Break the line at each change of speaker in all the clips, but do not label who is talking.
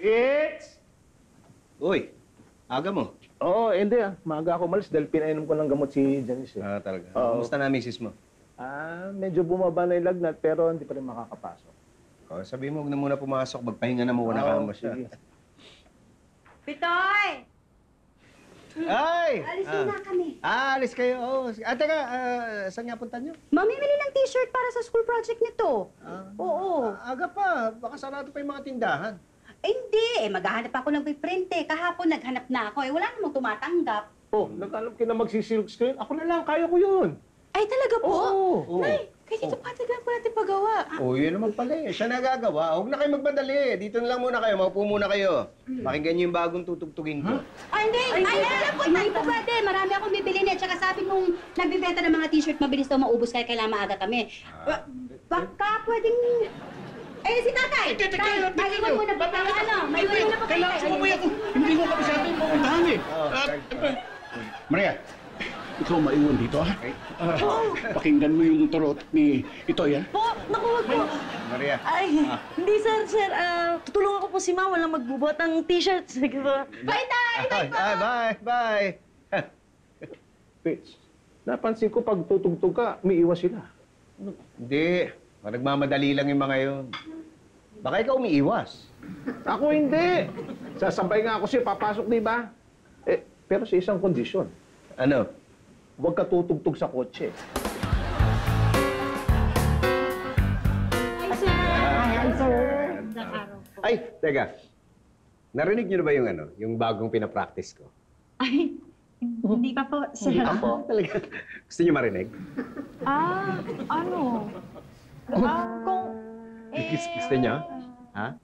It's...
Uy, aga mo.
Oo, hindi ah. Maaga ako umalis dahil pinainom ko ng gamot si Janice eh.
Talaga.
Oo.
Kumusta na misis mo?
Medyo bumaba na yung lagnat pero hindi pa rin makakapasok.
Sabi mo, huwag na muna pumasok. Magpahinga na muna ka mo siya.
sige.
Pitoy!
Ay!
Alisin na kami.
Alis kayo. Teka, saan nga punta nyo?
Mamimili ng t-shirt para sa school project nito. Oo.
Aga pa. Baka sarado pa yung mga tindahan.
Hindi. Maghahanap ako ng print eh. Kahapon naghanap na ako eh. Wala namang tumatanggap.
Oh, nag-alam ka na magsisilk screen? Ako na lang, kaya ko yun.
Ay, talaga po?
Oo.
Nay, kaya dito patigan po natin pagawa.
Yun naman pala eh. Siya nagagawa. Huwag na kayo magmadali. Dito na lang muna kayo. Maupo muna kayo. Pakinggan niyo yung bagong tutugtugin ko.
Ay, hindi. Ay, alam po. Hindi po pwede. Marami akong bibili niya. Tsaka sabi nung nagbibenta ng mga t-shirt, mabilis daw maubos kaya kailangan maaga kami. Baka pwedeng... si tatay! Maliwan mo na po tayo, Maliwan mo na po tayo.
Kailangan sumabay ako. Hindi ko kami sa atin pupuntahan eh. Maria, ikaw maiwan dito, ha? Pakinggan mo yung turot ni Itoy, ha?
Po, naku, wag po.
Maria.
Ay, hindi sir. Tutulungan ko po si Ma. Walang magbubuhat ng t-shirt. Sige po.
Bye, tay! Bye po!
Bye.
Pitch, napansin ko pag tutugtog ka, umiiwas sila.
Hindi. Nagmamadali lang yung mga yun. Baka ikaw umiiwas.
Ako hindi. Sasabay nga ako siya, papasok, di ba? Pero sa isang kondisyon.
Ano?
Huwag ka tutugtog sa kotse.
Hi, sir. Hi, sir.
Ay, teka. Narinig niyo na ba yung bagong pinapractice ko?
Ay, hindi pa po, sir.
Ako? Talaga? Gusto niyo marinig?
Ano? Kung...
Gusto niyo? Ha?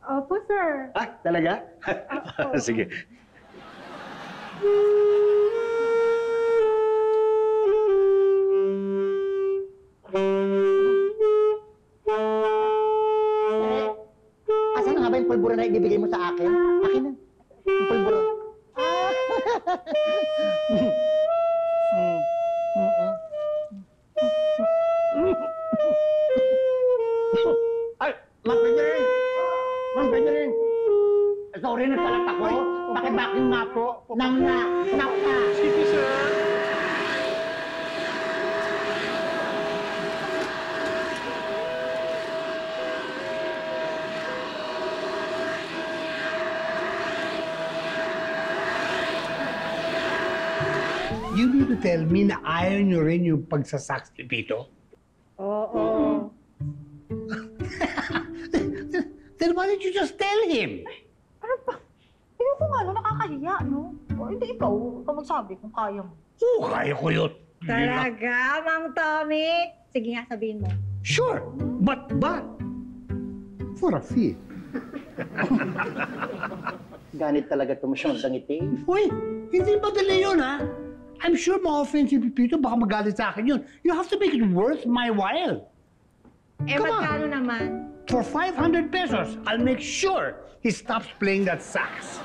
Opo, sir.
Talaga? Sige.
Asan nga ba yung pulburo na ibibigay mo sa akin? Akin na. Yung pulburo. Ay, Ma'am Benjamin! Ma'am Benjamin! Sorry, nagkalat ako. Pakibakin nga po. Nang na.
Sige, sir.
You need to tell me na ayaw nyo rin yung pagsasaks ni Pito?
Oo.
Then why didn't you just tell him?
Ano pa? Ikaw kung ano, nakakahiya, no? O hindi ikaw magsabi kung kaya mo.
Oo, kaya ko yun.
Talaga, Mang Tommy? Sige nga, sabihin mo.
Sure, but, for a fee.
Ganit talaga tumusyon sa ngiti.
Uy, hindi madali yun, ha? I'm sure ma-offensive si Pito, baka magalit sa akin yun. You have to make it worth my while. Come on.
Magkano naman?
For 500 pesos, I'll make sure he stops playing that sax.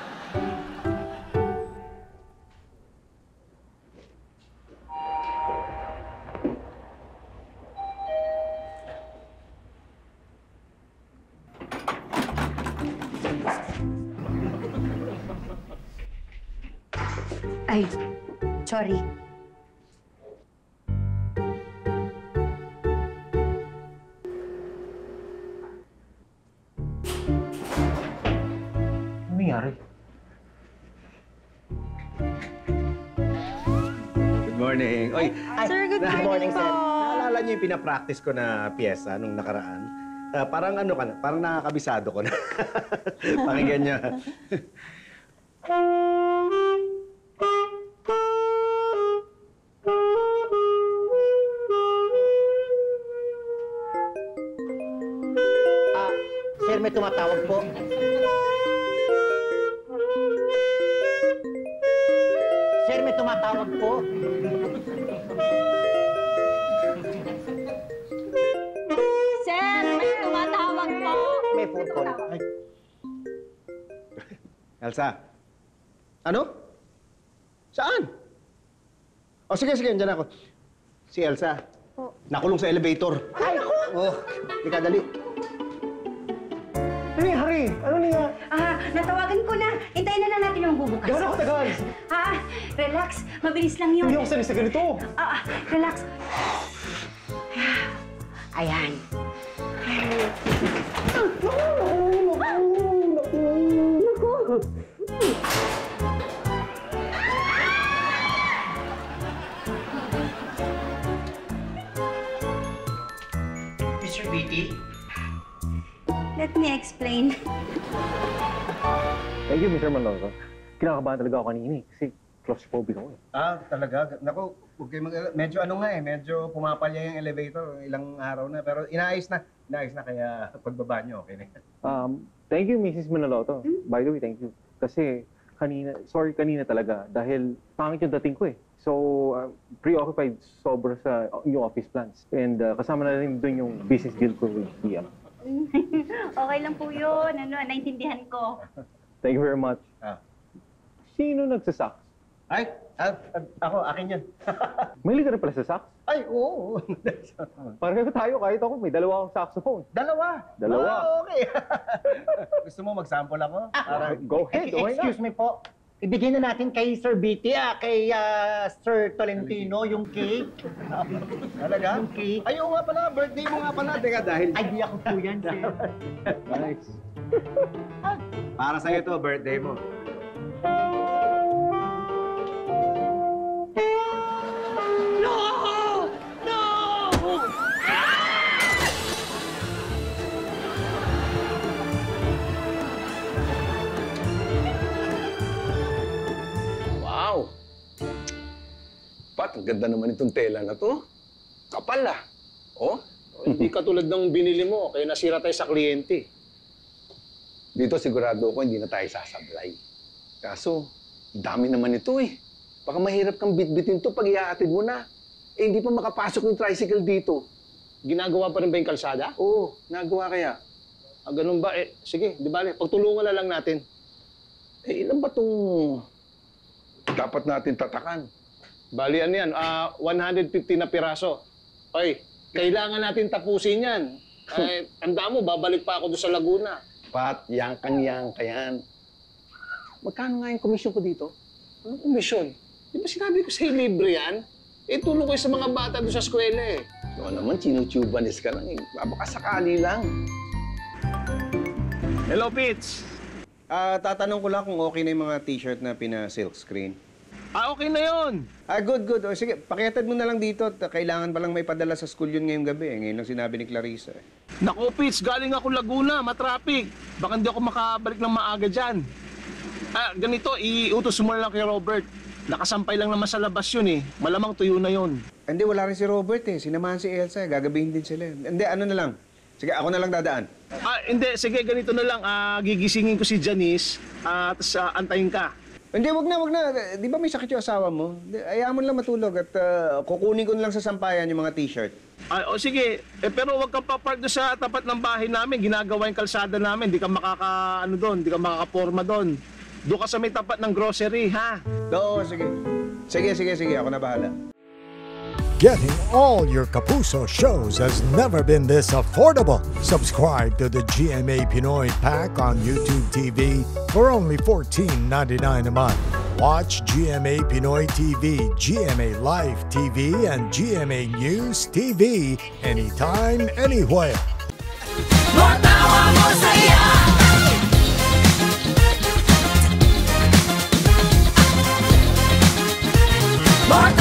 Ay, sorry.
Ano nangyari?
Good morning. Oy,
Sir, good morning po.
naalala niyo yung pinapractice ko na piyesa nung nakaraan? Parang parang nakakabisado ko na. Pakinggan niyo.
Sir, may tumatawag po. Sir, may tumatawag po.
Sir, may tumatawag po.
May phone call.
Ay. Elsa? Ano? Saan? Sige, andyan ako. Si Elsa.
Po.
Nakulong sa elevator.
Ay, naku!
Oh, di ka dali. Mami, ano niya?
Natawagan ko na. Hintayin na lang natin yung bubukas.
Gano'n katagal?
Relax. Mabilis lang yun.
Hindi ako sanay sa ganito.
Relax. Ayan.
Mr. Beatty?
Let me explain.
Thank you, Mr. Manloso. Kinakabahan talaga ako kanina kasi claustrophobic ako eh.
Talaga? Naku, huwag kayo medyo medyo pumapalya yung elevator ilang araw na. Pero inaayos na kaya pagbaba nyo, okay na.
Thank you, Mrs. Manaloto. By the way, thank you. Kasi kanina talaga dahil pangit yung dating ko eh. So, preoccupied sobra sa new office plans. And kasama na rin doon yung business deal ko with PM.
Okay lang po yun. Naintindihan ko.
Thank you very much. Sino nagsasaks?
Ay, ako, akin yan.
Mahilig ka rin pala sa sax?
Ay, oo.
Pareho tayo, kahit ako, may dalawa akong saxophone.
Dalawa? Okay. Gusto mo mag-sample ako?
Go ahead, why not?
Excuse me po. Ibigay na natin kay Sir Beatty, kay Sir Tolentino, yung cake.
Talaga?
Yung cake.
Ay, oo nga pala, birthday mo nga pala. Teka, dahil...
Idea ko po yan, sir.
Nice.
Para sa'yo to, birthday mo.
Wow! Pat, ang ganda naman itong tela na to. Kapal ah. Oh?
Hindi katulad ng binili mo, kaya nasira tayo sa kliyente.
Dito sigurado ko hindi na tayo sasablay. Kaso, dami naman ito eh. Baka mahirap kang bitbitin to pag iaatid mo na. Eh, hindi pa makapasok yung tricycle dito.
Ginagawa pa rin ba yung kalsada?
Oo, nagawa kaya.
Ganun ba? Sige, di bale, pagtulungan na lang natin.
Eh, ilan ba itong dapat natin tatakan?
Bali, ano yan? 150 na piraso. Oy, kailangan natin tapusin yan. Tanda mo, babalik pa ako doon sa Laguna.
Pat, yangkang-yangka yan. Magkano nga yung komisyon ko dito?
Anong komisyon? Di ba sinabi ko sa'yo libre yan? Tulong ko sa mga bata doon sa eskwela eh.
Ikaw naman, chinutubanis ka lang eh. Baka sakali lang.
Hello, Pitch! Tatanong ko lang kung okay na yung mga t-shirt na pina-silk screen.
Okay na yun!
Good. O, sige, pakiatid mo na lang dito. Kailangan pa lang may padala sa school yun ngayong gabi. Ngayon lang sinabi ni Clarissa.
Naku, Pitch, galing ako Laguna, matraffic. Baka hindi ako makabalik ng maaga dyan. Ganito, iutos mo na lang kay Robert. Nakasampay lang naman sa labas yun eh. Malamang tuyo na yun.
Hindi, wala rin si Robert eh. Sinamahan si Elsa. Gagabihin din sila. Hindi, ano na lang. Sige, ako na lang dadaan.
Hindi. Sige, ganito na lang. Gigisingin ko si Janice, tapos antayin ka.
Hindi, wag na. Di ba may sakit yung asawa mo? Ayaw mo lang matulog at kukunin ko na lang sa sampayan yung mga t-shirt.
Sige. Pero wag kang papark doon sa tapat ng bahay namin. Ginagawa yung kalsada namin. Di ka di ka makakaporma doon. Doon ka sa may tapat ng grocery, ha?
Oo, sige. Sige. Ako na bahala.
Getting all your Kapuso shows has never been this affordable. Subscribe to the GMA Pinoy Pack on YouTube TV for only $14.99 a month. Watch GMA Pinoy TV, GMA Live TV, and GMA News TV anytime, anywhere.
Matawa mo saya! Matawa